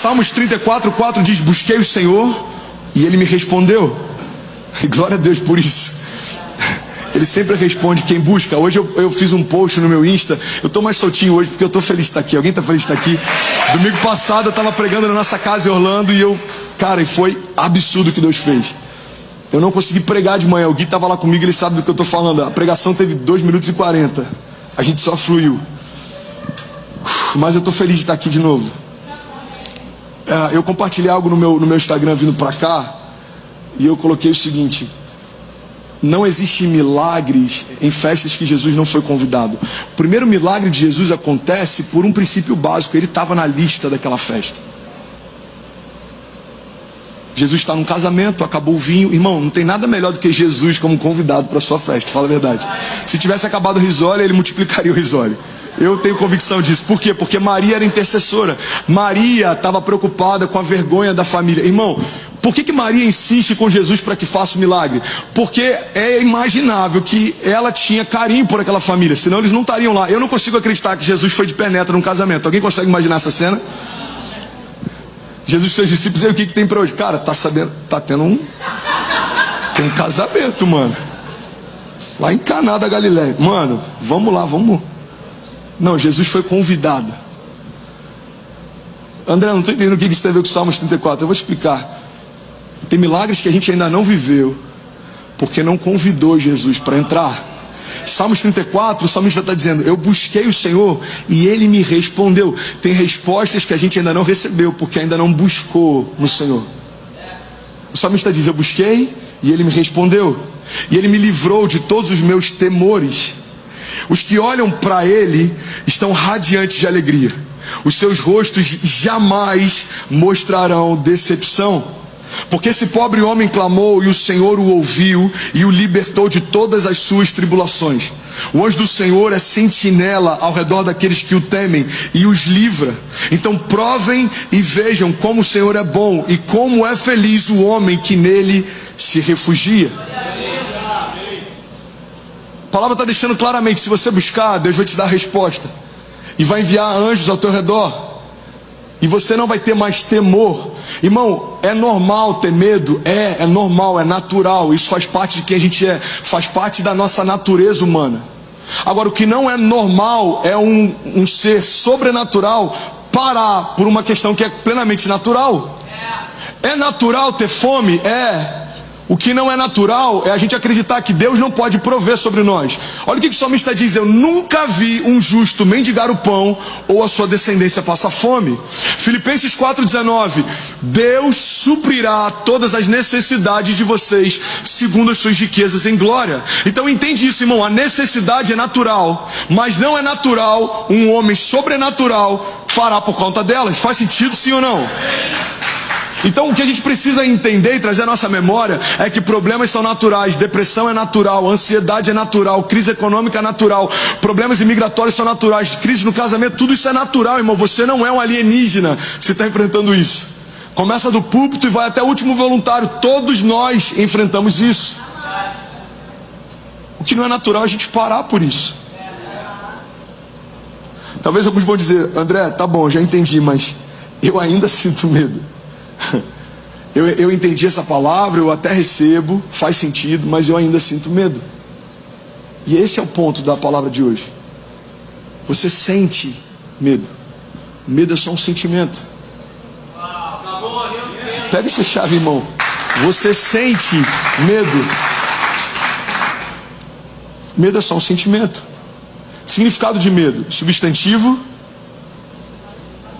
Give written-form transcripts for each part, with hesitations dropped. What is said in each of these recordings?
Salmos 34:4 diz: busquei o Senhor e Ele me respondeu. E glória a Deus por isso. Ele sempre responde quem busca. Hoje eu fiz um post no meu Insta. Eu estou mais soltinho hoje porque eu estou feliz de estar aqui. Alguém está feliz de estar aqui? Domingo passado eu estava pregando na nossa casa em Orlando e cara, e foi absurdo o que Deus fez. Eu não consegui pregar de manhã. O Gui estava lá comigo, ele sabe do que eu estou falando. A pregação teve 2 minutos e 40. A gente só fluiu. Mas eu estou feliz de estar aqui de novo. Eu compartilhei algo no meu Instagram vindo para cá. E eu coloquei o seguinte: não existe milagres em festas que Jesus não foi convidado. O primeiro milagre de Jesus acontece por um princípio básico. Ele estava na lista daquela festa. Jesus está num casamento, acabou o vinho. Irmão, não tem nada melhor do que Jesus como convidado para a sua festa, fala a verdade. Se tivesse acabado o risole, ele multiplicaria o risole. Eu tenho convicção disso. Por quê? Porque Maria era intercessora. Maria estava preocupada com a vergonha da família. Irmão, por que Maria insiste com Jesus para que faça o milagre? Porque é imaginável que ela tinha carinho por aquela família, senão eles não estariam lá. Eu não consigo acreditar que Jesus foi de penetra num casamento. Alguém consegue imaginar essa cena? Jesus e seus discípulos, e aí, o que tem para hoje? Cara, tá tendo tem um casamento, mano. Lá em Caná da Galileia. Mano, vamos lá, vamos. Não, Jesus foi convidado. André, não estou entendendo o que isso tem a ver com o Salmos 34. Eu vou explicar. Tem milagres que a gente ainda não viveu, porque não convidou Jesus para entrar. Salmos 34, o salmista está dizendo: eu busquei o Senhor e Ele me respondeu. Tem respostas que a gente ainda não recebeu, porque ainda não buscou no Senhor. O salmista diz: eu busquei e Ele me respondeu. E Ele me livrou de todos os meus temores. Os que olham para Ele estão radiantes de alegria. Os seus rostos jamais mostrarão decepção. Porque esse pobre homem clamou e o Senhor o ouviu e o libertou de todas as suas tribulações. O anjo do Senhor é sentinela ao redor daqueles que o temem e os livra. Então provem e vejam como o Senhor é bom e como é feliz o homem que nele se refugia. A palavra está deixando claramente: se você buscar, Deus vai te dar a resposta e vai enviar anjos ao teu redor. E você não vai ter mais temor. Irmão, é normal ter medo? É normal, é natural. Isso faz parte de quem a gente é. Faz parte da nossa natureza humana. Agora, o que não é normal é um ser sobrenatural parar por uma questão que é plenamente natural. É natural ter fome? É. O que não é natural é a gente acreditar que Deus não pode prover sobre nós. Olha o que o salmista diz: eu nunca vi um justo mendigar o pão ou a sua descendência passar fome. Filipenses 4,19: Deus suprirá todas as necessidades de vocês segundo as suas riquezas em glória. Então entende isso, irmão. A necessidade é natural, mas não é natural um homem sobrenatural parar por conta delas. Faz sentido, sim ou não? Então o que a gente precisa entender e trazer à nossa memória é que problemas são naturais, depressão é natural, ansiedade é natural, crise econômica é natural, problemas imigratórios são naturais, crise no casamento, tudo isso é natural, irmão. Você não é um alienígena se está enfrentando isso. Começa do púlpito e vai até o último voluntário. Todos nós enfrentamos isso. O que não é natural é a gente parar por isso. Talvez alguns vão dizer: André, tá bom, já entendi, mas eu ainda sinto medo. Eu entendi essa palavra, eu até recebo, faz sentido, mas eu ainda sinto medo. E esse é o ponto da palavra de hoje. Você sente medo. Medo é só um sentimento. Pega essa chave, irmão. Você sente medo. Medo é só um sentimento. Significado de medo: substantivo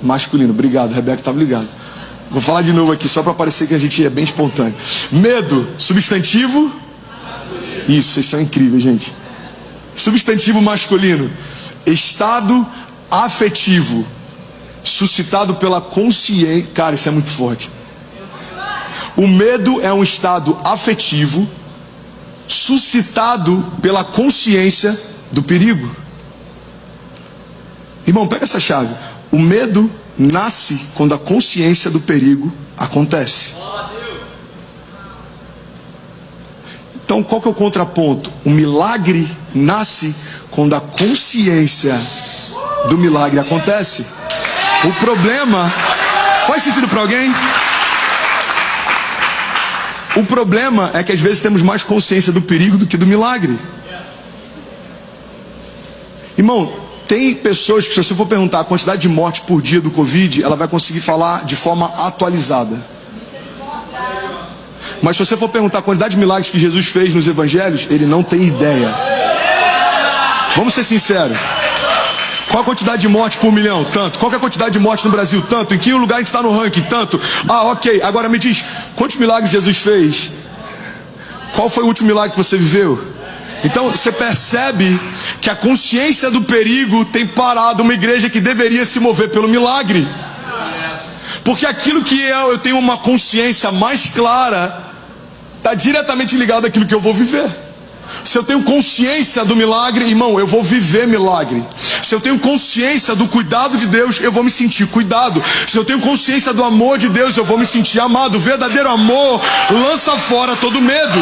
masculino. Obrigado, Rebeca estava ligado. Vou falar de novo aqui só para parecer que a gente é bem espontâneo. Medo, substantivo. Isso, vocês são incríveis, gente. Substantivo masculino: estado afetivo suscitado pela consciência. Cara, isso é muito forte. O medo é um estado afetivo suscitado pela consciência do perigo. Irmão, pega essa chave. O medo nasce quando a consciência do perigo acontece. Então qual que é o contraponto? O milagre nasce quando a consciência do milagre acontece. O problema Faz sentido para alguém? O problema é que às vezes temos mais consciência do perigo do que do milagre. Irmão, tem pessoas que, se você for perguntar a quantidade de mortes por dia do Covid, ela vai conseguir falar de forma atualizada. Mas se você for perguntar a quantidade de milagres que Jesus fez nos evangelhos, ele não tem ideia. Vamos ser sinceros. Qual a quantidade de mortes por milhão? Tanto. Qual que é a quantidade de mortes no Brasil? Tanto. Em que lugar a gente está no ranking? Tanto. Ah, ok. Agora me diz, quantos milagres Jesus fez? Qual foi o último milagre que você viveu? Então você percebe que a consciência do perigo tem parado uma igreja que deveria se mover pelo milagre. Porque aquilo que eu tenho uma consciência mais clara está diretamente ligado àquilo que eu vou viver. Se eu tenho consciência do milagre, irmão, eu vou viver milagre. Se eu tenho consciência do cuidado de Deus, eu vou me sentir cuidado. Se eu tenho consciência do amor de Deus, eu vou me sentir amado. O verdadeiro amor lança fora todo medo.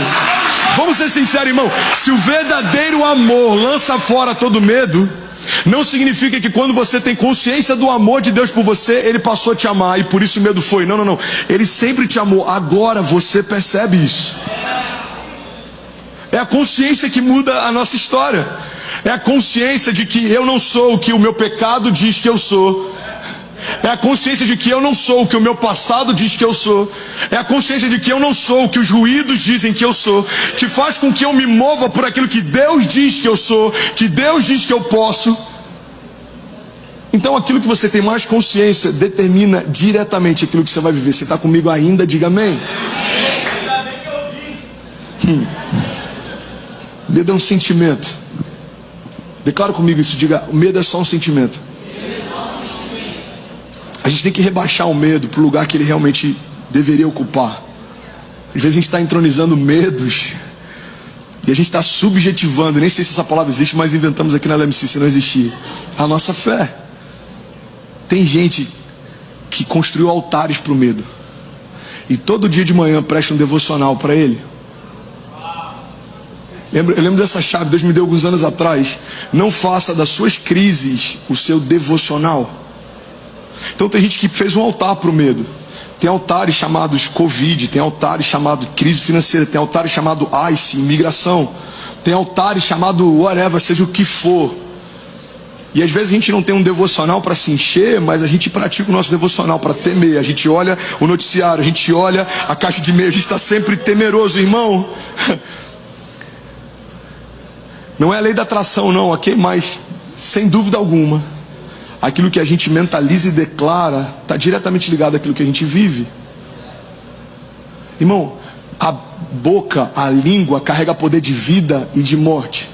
Vamos ser sinceros, irmão. Se o verdadeiro amor lança fora todo medo, não significa que quando você tem consciência do amor de Deus por você, ele passou a te amar e por isso o medo foi. Não, não, não. Ele sempre te amou. Agora você percebe isso. É a consciência que muda a nossa história. É a consciência de que eu não sou o que o meu pecado diz que eu sou. É a consciência de que eu não sou o que o meu passado diz que eu sou. É a consciência de que eu não sou o que os ruídos dizem que eu sou. Que faz com que eu me mova por aquilo que Deus diz que eu sou, que Deus diz que eu posso. Então aquilo que você tem mais consciência determina diretamente aquilo que você vai viver. Você está comigo ainda? Diga amém. Medo é um sentimento. Declara comigo isso, diga, o medo é só um sentimento. A gente tem que rebaixar o medo para o lugar que ele realmente deveria ocupar. Às vezes a gente está entronizando medos e a gente está subjetivando, nem sei se essa palavra existe, mas inventamos aqui na LMC, se não existir, a nossa fé. Tem gente que construiu altares para o medo e todo dia de manhã presta um devocional para ele. Eu lembro dessa chave, Deus me deu alguns anos atrás. Não faça das suas crises o seu devocional. Então tem gente que fez um altar para o medo. Tem altares chamados Covid, tem altares chamados crise financeira, tem altares chamados ICE, imigração, tem altares chamados whatever, seja o que for. E às vezes a gente não tem um devocional para se encher, mas a gente pratica o nosso devocional para temer. A gente olha o noticiário, a gente olha a caixa de e-mail, a gente está sempre temeroso, irmão. Não é a lei da atração não, ok? Mas, sem dúvida alguma, aquilo que a gente mentaliza e declara está diretamente ligado àquilo que a gente vive. Irmão, a boca, a língua carrega poder de vida e de morte.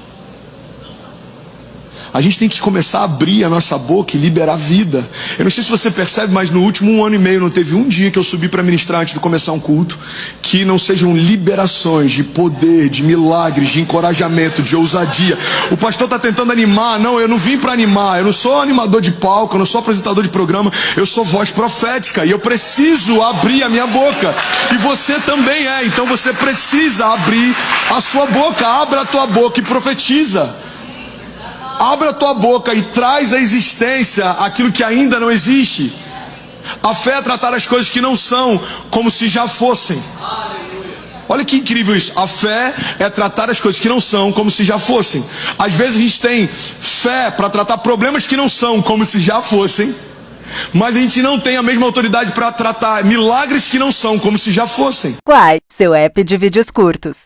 A gente tem que começar a abrir a nossa boca e liberar vida. Eu não sei se você percebe, mas no último 1 ano e meio não teve um dia que eu subi para ministrar antes de começar um culto que não sejam liberações de poder, de milagres, de encorajamento, de ousadia. O pastor está tentando animar. Não, eu não vim para animar. Eu não sou animador de palco, eu não sou apresentador de programa. Eu sou voz profética e eu preciso abrir a minha boca. E você também é. Então você precisa abrir a sua boca. Abra a tua boca e profetiza. Abra a tua boca e traz à existência aquilo que ainda não existe. A fé é tratar as coisas que não são como se já fossem. Olha que incrível isso. A fé é tratar as coisas que não são como se já fossem. Às vezes a gente tem fé para tratar problemas que não são como se já fossem, mas a gente não tem a mesma autoridade para tratar milagres que não são como se já fossem. Quai, seu app de vídeos curtos.